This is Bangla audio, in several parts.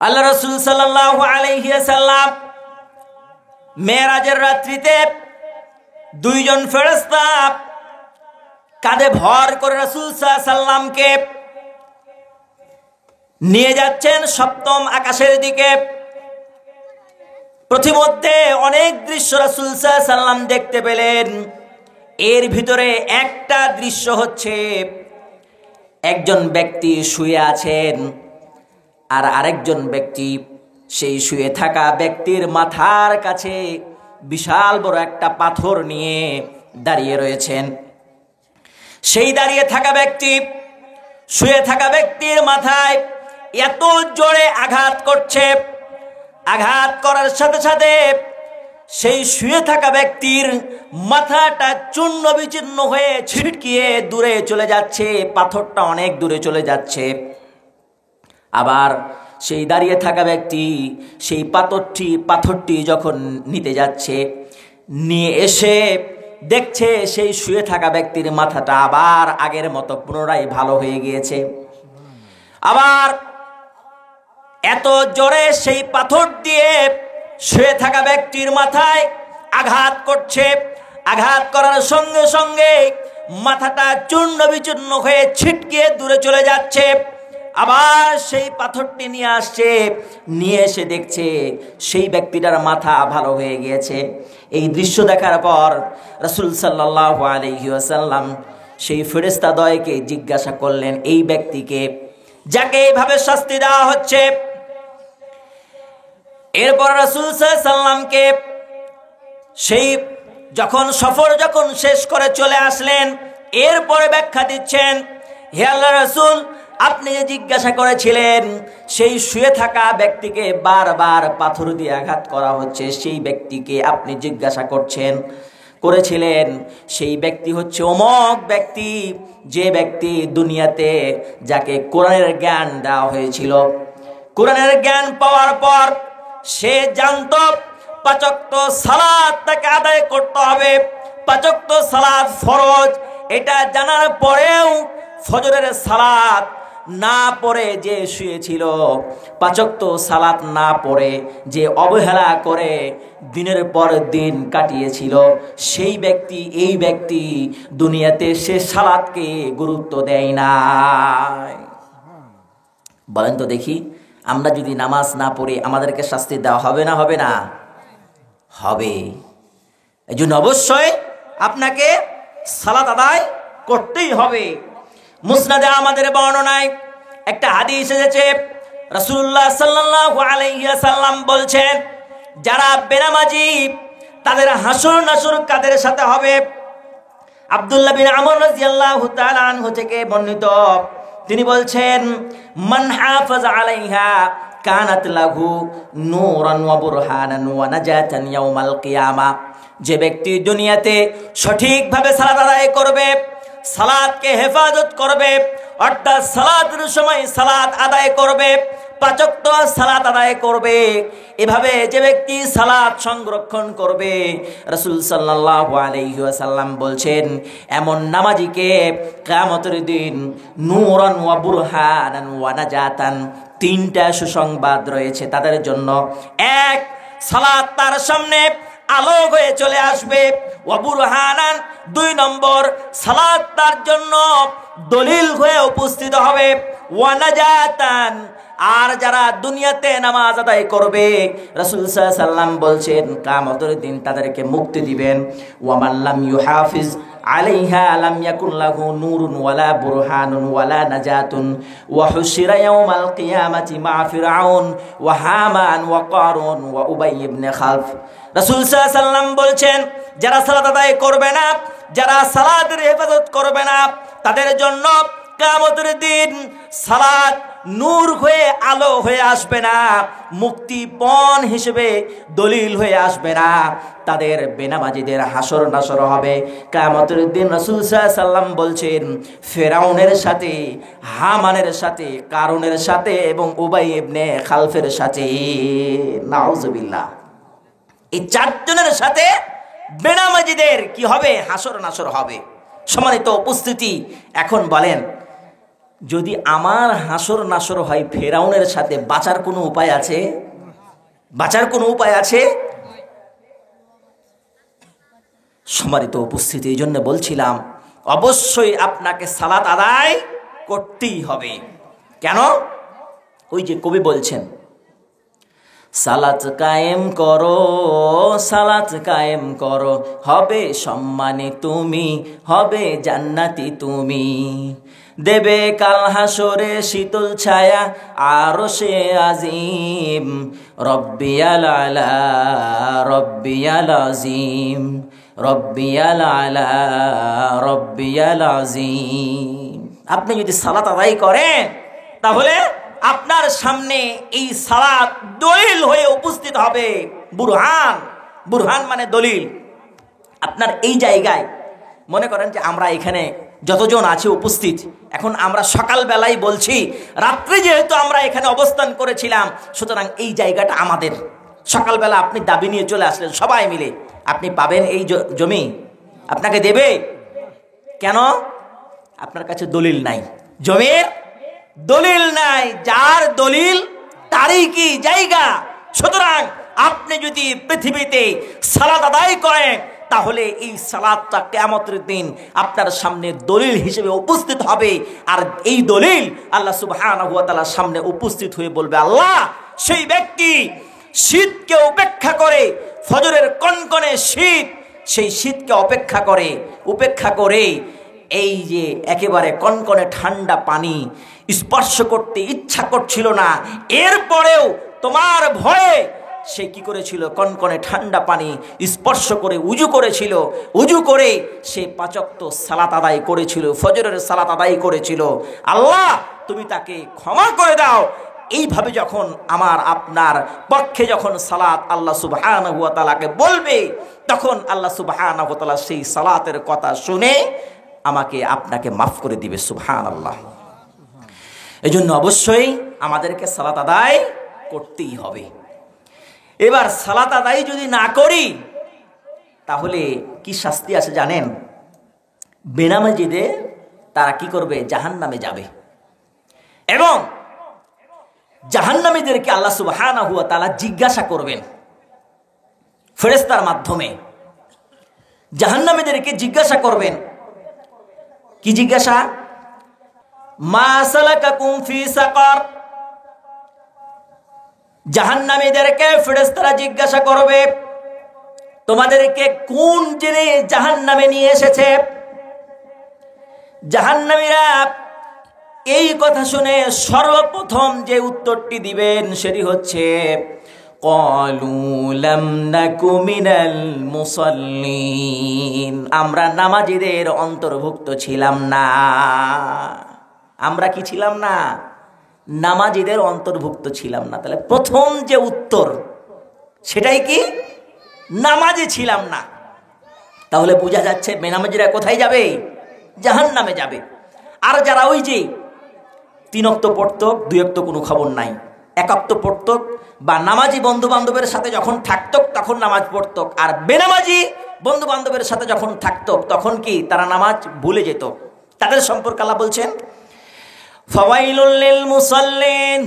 আল্লাহ রাসূল সাল্লাল্লাহু আলাইহি ওয়াসাল্লাম মেরাজের রাত্রিতে দুইজন ফেরেশতা কাঁধে ভর করে রাসূল সাল্লাল্লাহু আলাইহি ওয়াসাল্লামকে নিয়ে যাচ্ছেন সপ্তম আকাশের দিকে। প্রতিমধ্যে অনেক দৃশ্য রাসূল সাল্লাল্লাহু আলাইহি ওয়াসাল্লাম দেখতে পেলেন। এর ভিতরে একটা দৃশ্য হচ্ছে একজন ব্যক্তি শুয়ে আছেন আর আরেকজন ব্যক্তি সেই শুয়ে থাকা ব্যক্তির মাথার কাছে বিশাল বড় একটা পাথর নিয়ে দাঁড়িয়ে রয়েছেন। সেই দাঁড়িয়ে থাকা ব্যক্তি শুয়ে থাকা ব্যক্তির মাথায় এত জোরে আঘাত করছে, আঘাত করার সাথে সাথে সেই শুয়ে থাকা ব্যক্তির মাথাটা চূর্ণ বিচূর্ণ হয়ে ছিটকিয়ে দূরে চলে যাচ্ছে, পাথরটা অনেক দূরে চলে যাচ্ছে। আবার সেই দাঁড়িয়ে থাকা ব্যক্তি সেই পাথরটি যখন নিতে যাচ্ছে, নিয়ে এসে দেখছে সেই শুয়ে থাকা ব্যক্তির মাথাটা আবার আগের মতো পুনরায় ভালো হয়ে গিয়েছে। আবার এত জোরে সেই পাথর দিয়ে শুয়ে থাকা ব্যক্তির মাথায় আঘাত করছে, আঘাত করার সঙ্গে সঙ্গে মাথাটা চূর্ণ বিচূর্ণ হয়ে ছিটকে দূরে চলে যাচ্ছে। আবার সেই পাথরটি নিয়ে আসছে, নিয়ে এসে দেখছে সেই ব্যক্তিটার মাথা ভালো হয়ে গিয়েছে। এই দৃশ্য দেখার পর রাসূল সাল্লাল্লাহু আলাইহি ওয়াসাল্লাম সেই ফেরেশতাদ্বয়কে জিজ্ঞাসা করলেন, এই ব্যক্তিকে যাকে এইভাবে শাস্তি দেওয়া হচ্ছে, এরপর রাসূল সাল্লাল্লাহু আলাইহি ওয়াসাল্লামকে সেই সফর যখন শেষ করে চলে আসলেন, এরপরে ব্যাখ্যা দিচ্ছেন, হে আল্লাহর রাসূল, আপনি যে জিজ্ঞাসা করেছিলেন সেই শুয়ে থাকা ব্যক্তিকে বারবার পাথর দিয়ে আঘাত করা হচ্ছে, সেই ব্যক্তিকে আপনি জিজ্ঞাসা করেছিলেন সেই ব্যক্তি হচ্ছে অমক ব্যক্তি, যে ব্যক্তি দুনিয়াতে যাকে কোরআনের জ্ঞান দেওয়া হয়েছিল। কোরআনের জ্ঞান পাওয়ার পর সে জানতো 5 ওয়াক্ত সালাত তাকে আদায় করতে হবে, 5 ওয়াক্ত সালাত ফরজ। এটা জানার পরেও ফজরের সালাত না পড়ে যে শুয়েছিল, 5 ওয়াক্ত সালাত না পড়ে যে অবহেলা করে দিনের পর দিন কাটিয়েছিল, সেই ব্যক্তি এই ব্যক্তি দুনিয়াতে সে সালাতকে গুরুত্ব দেয় না। বলেন তো দেখি, আমরা যদি নামাজ না পড়ি আমাদেরকে শাস্তি দেওয়া হবে না? হবে না? হবে। এই জন্য অবশ্যই আপনাকে সালাত আদায় করতেই হবে। মুসনাদে আমাদের বর্ণনায় একটা হাদিস এসেছে, রাসূলুল্লাহ সাল্লাল্লাহু আলাইহি ওয়াসাল্লাম বলছেন, যারা বেনামাজি তাদের হাসর নাসর কাদের সাথে হবে? আব্দুল্লাহ বিন আমর রাদিয়াল্লাহু তাআলা আনহু থেকে বর্ণিত, তিনি বলছেন, মান হাফাজ আলাইহা কানাত লাহু নূরান ওয়া বুরহানান ওয়া নাজাতান ইয়াউমাল কিয়ামা। যে ব্যক্তি দুনিয়াতে সঠিকভাবে সালাত আদায় করবে, সালাতকে হেফাজত করবে, অর্থাৎ সালাতের সময় সালাত আদায় করবে, 5 ওয়াক্ত সালাত আদায় করবে, এভাবে যে ব্যক্তি সালাত সংরক্ষণ করবে, রাসূল সাল্লাল্লাহু আলাইহি ওয়াসাল্লাম বলছেন, এমন নামাজীকে কিয়ামতের দিন নূরান ওয়া বুরহানান ওয়া নাজাতান, 3টা সুসংবাদ রয়েছে তাদের জন্য। 1, সালাত তার সামনে আলো হয়ে চলে আসবে, ওয়া বুরহানান 2 নম্বর, সালাত তার জন্য দলিল হয়ে উপস্থিত হবে, ওয়া নাজাতান, আর যারা দুনিয়াতে নামাজ আদায় করবে, রাসূল সাল্লাল্লাহু আলাইহি ওয়াসাল্লাম বলছেন কিয়ামতের দিন তাদেরকে মুক্তি দিবেন। ওয়া মান লাম ইউহাফিজ আলাইহা লাম ইয়াকুন লাহু নূরুন ওয়ালা বুরহানুন ওয়ালা নাজাতুন ওয়া হুশিরা ইয়াউমাল কিয়ামাতি মা ফিরআউন ওয়া হামান ওয়া কারুন ওয়া উবাই ইবনে খালফ। রাসূল সাল্লাল্লাহু আলাইহি ওয়াসাল্লাম বলছেন, যারা সালাত আদায় করবে না, যারা সালাতের হেফাজত করবে না, তাদের জন্য কিয়ামতের দিন সালাত নূর হয়ে আলো হয়ে আসবে না, মুক্তিপণ হিসেবে দলিল হয়ে আসবে না, তাদের বেনামাজিদের হাসর নাসর হবে। কিয়ামতের দিন রাসূল সাল্লাল্লাহু আলাইহি ওয়াসাল্লাম বলছেন, ফেরাউনের সাথে, হামানের সাথে, কারুনের সাথে এবং উবাই ইবনে খালফের সাথে, নাউজুবিল্লাহ, এই 4 জনের সাথে বেনামাজিদের কি হবে? হাসর নাসর হবে। সম্মানিত উপস্থিতি, এখন বলেন যদি আমার হাসর নাসর হয় ফেরাউনের সাথে, বাঁচার কোনো উপায় আছে? বাঁচার কোনো উপায় আছে? সম্মানিত উপস্থিতি, এই জন্য বলছিলাম অবশ্যই আপনাকে সালাত আদায় করতেই হবে। কেন? ওই যে কবি বলছেন, সালাত কায়েম করো, সালাত কায়েম করো, হবে সম্মানী তুমি, হবে জান্নাতি তুমি, দেবে কাল হাসরে শীতল ছায়া আরশে আজিম, রব্বিয়াল আলা রব্বিয়াল আজিম, রব্বিয়াল আলা রব্বিয়াল আজিম। আপনি যদি সালাত আদায় করেন তাহলে আপনার সামনে এই সালাত দলিল হয়ে উপস্থিত হবে। বুরহান, বুরহান মানে দলিল। আপনার এই জায়গায় মনে করেন যে আমরা এখানে যতজন আছে উপস্থিত, এখন আমরা সকালবেলায় বলছি, রাত্রে যেহেতু আমরা এখানে অবস্থান করেছিলাম, সুতরাং এই জায়গাটা আমাদের। সকালবেলা আপনি দাবি নিয়ে চলে আসলেন সবাই মিলে, আপনি পাবেন এই জমি? আপনাকে দেবে? কেন? আপনার কাছে দলিল নাই, জমির দলিল নাই। যার দলিল তারই কি জায়গা। সুতরাং আপনি যদি পৃথিবীতে সালাত আদায় করেন তাহলে এই সালাতটা কিয়ামতের দিন আপনার সামনে দলিল হিসেবে উপস্থিত হবে। আর এই দলিল আল্লাহ সুবহানাহু ওয়া তাআলার সামনে উপস্থিত হয়ে বলবে, আল্লাহ, সেই ব্যক্তি শীতকে উপেক্ষা করে, ফজরের কনকনে শীত, সেই শীতকে উপেক্ষা করে এই যে একেবারে কনকনে ঠান্ডা পানি স্পর্শ করতে ইচ্ছা করছিল না, এরপরেও তোমার ভয়ে সে কি করেছিল? কনকনে ঠান্ডা পানি স্পর্শ করে উজু করেছিল, উজু করে সে 5 ওয়াক্ত সালাত আদায় করেছিল, ফজরের সালাত আদায় করেছিল। আল্লাহ, তুমি তাকে ক্ষমা করে দাও। এইভাবে যখন আমার আপনার পক্ষে যখন সালাত আল্লাহ সুবহানাহু ওয়া তাআলাকে বলবে, তখন আল্লাহ সুবহানাহু ওয়া তাআলা সেই সালাতের কথা শুনে আমাকে আপনাকে মাফ করে দিবে। সুবহানাল্লাহ। এই জন্য অবশ্যই আমাদেরকে সালাত আদায় করতেই হবে। এবার সালাত আদায় যদি না করি তাহলে কি শাস্তি আছে জানেন? বেনামাজিদের তারা কি করবে? জাহান্নামে যাবে। এবং জাহান্নামীদেরকে আল্লাহ সুবহানাহু ওয়া তাআলা জিজ্ঞাসা করবেন ফেরেশতার মাধ্যমে। জাহান্নামীদেরকে জিজ্ঞাসা করবেন। কি জিজ্ঞাসা? মা সালাকাকুম ফি সাকার। জাহান্নামীদেরকে ফেরেশতারা জিজ্ঞাসা করবে, তোমাদেরকে কোন জিনিস জাহান্নামে নিয়ে এসেছে? জাহান্নামীরা এই কথা শুনে সর্বপ্রথম যে উত্তরটি দিবেন সেটি হচ্ছে, ক্বালু লাম নাকু মিনাল মুসাল্লিন। আমরা নামাজীদের অন্তর্ভুক্ত ছিলাম না। আমরা কি ছিলাম না? নামাজীদের অন্তর্ভুক্ত ছিলাম না। তাহলে প্রথম যে উত্তর সেটাই কি? নামাজে ছিলাম না। তাহলে বোঝা যাচ্ছে বেনামাজিরা কোথায় যাবে? জাহান্নামে যাবে। আর যারা ওই যে 3 ওয়াক্ত পড়তো, 2 ওয়াক্ত কোনো খবর নাই, 1 ওয়াক্ত পড়তো, বা নামাজি বন্ধু বান্ধবের সাথে যখন থাকতো তখন নামাজ পড়তো, আর বেনামাজি বন্ধু বান্ধবের সাথে যখন থাকতো তখন কি তারা নামাজ ভুলে যেত, তাদের সম্পর্কে আল্লাহ বলছেন, ফাওয়াইলুল লিল মুসাল্লিন।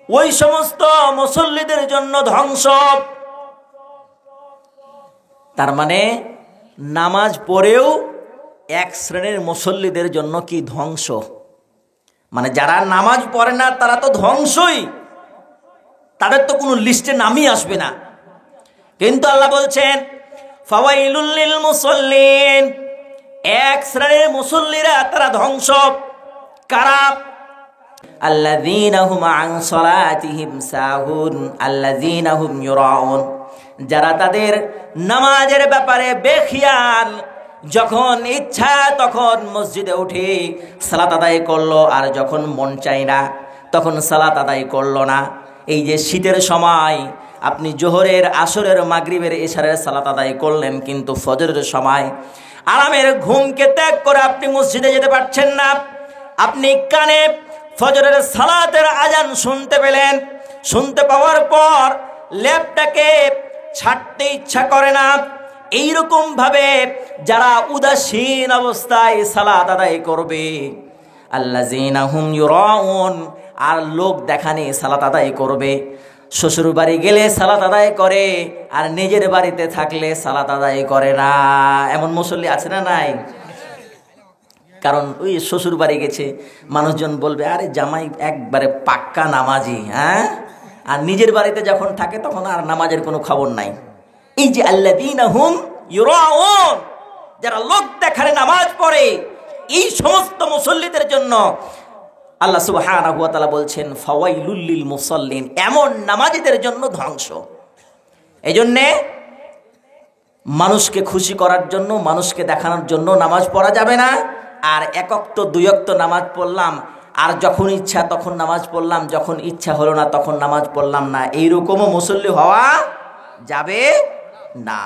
ওই সমস্ত মুসল্লিদের জন্য ধ্বংস। তার মানে নামাজ পড়েও এক শ্রেণীর মুসল্লিদের জন্য কি ধ্বংস। মানে যারা নামাজ পড়ে না তারা তো ধ্বংসই, তাদের তো কোনো লিস্টে নামই আসবে না। কিন্তু আল্লাহ বলছেন ফাওয়াইলুল লিল মুসাল্লিন, এক শ্রেণীর মুসল্লিরা তারা ধ্বংস। কারা? আল্লাযীনা হুম আন সালাতিহিম সাহুন আল্লাযীনা হুম ইউরাউন। যারা তাদের নামাজের ব্যাপারে বেখিয়াল, যখন ইচ্ছা তখন মসজিদে উঠে সালাত আদায় করলো, আর যখন মন চায় না তখন সালাত আদায় করলো না। এই যে শীতের সময় আপনি জোহরের, আসরের, মাগরিবের, এশারের সালাত আদায় করলেন, কিন্তু ফজরের সময় আরামের ঘুমকে ত্যাগ করে আপনি মসজিদে যেতে পারছেন না। আপনি কানে ফজরের সালাতের আজান শুনতে পেলেন, শুনতে পাওয়ার পর ল্যাপটাকে ছাড়তে ইচ্ছা করে না। এইরকম ভাবে যারা উদাসীন অবস্থায় সালাত আদায় করবে, আল্লাযীনা হুম ইউরাউন, আর লোক দেখানে সালাত আদায় করবে। শ্বশুর বাড়ি গেলে সালাত আদায় করে, আর নিজের বাড়িতে থাকলে সালাত আদায় করে না। এমন মুসল্লি আছে না নাই? কারণ ওই শ্বশুর বাড়ি গেছে, মানুষজন বলবে আরে জামাই একবারে পাক্কা নামাজি, হ্যাঁ, আর নিজের বাড়িতে যখন থাকে তখন আর নামাজের কোনো খবর নাই। এই যে আল্লাযীনা হুম ইউরাউন, যারা লোক দেখারে নামাজ পড়ে, এই সমস্ত মুসল্লিদের জন্য আল্লাহ সুবহানাহু ওয়া তাআলা বলছেন ফাওয়াইলুল লিল মুসাল্লিন, এমন নামাজীদের জন্য ধ্বংস। এজন্যে মানুষকে খুশি করার জন্য, মানুষকে দেখানোর জন্য নামাজ পড়া যাবে না। আর একক তো দুই ওয়াক্ত নামাজ পড়লাম, আর যখন ইচ্ছা তখন নামাজ পড়লাম, যখন ইচ্ছা হলো না তখন নামাজ পড়লাম না, এইরকমও মুসল্লি হওয়া যাবে না।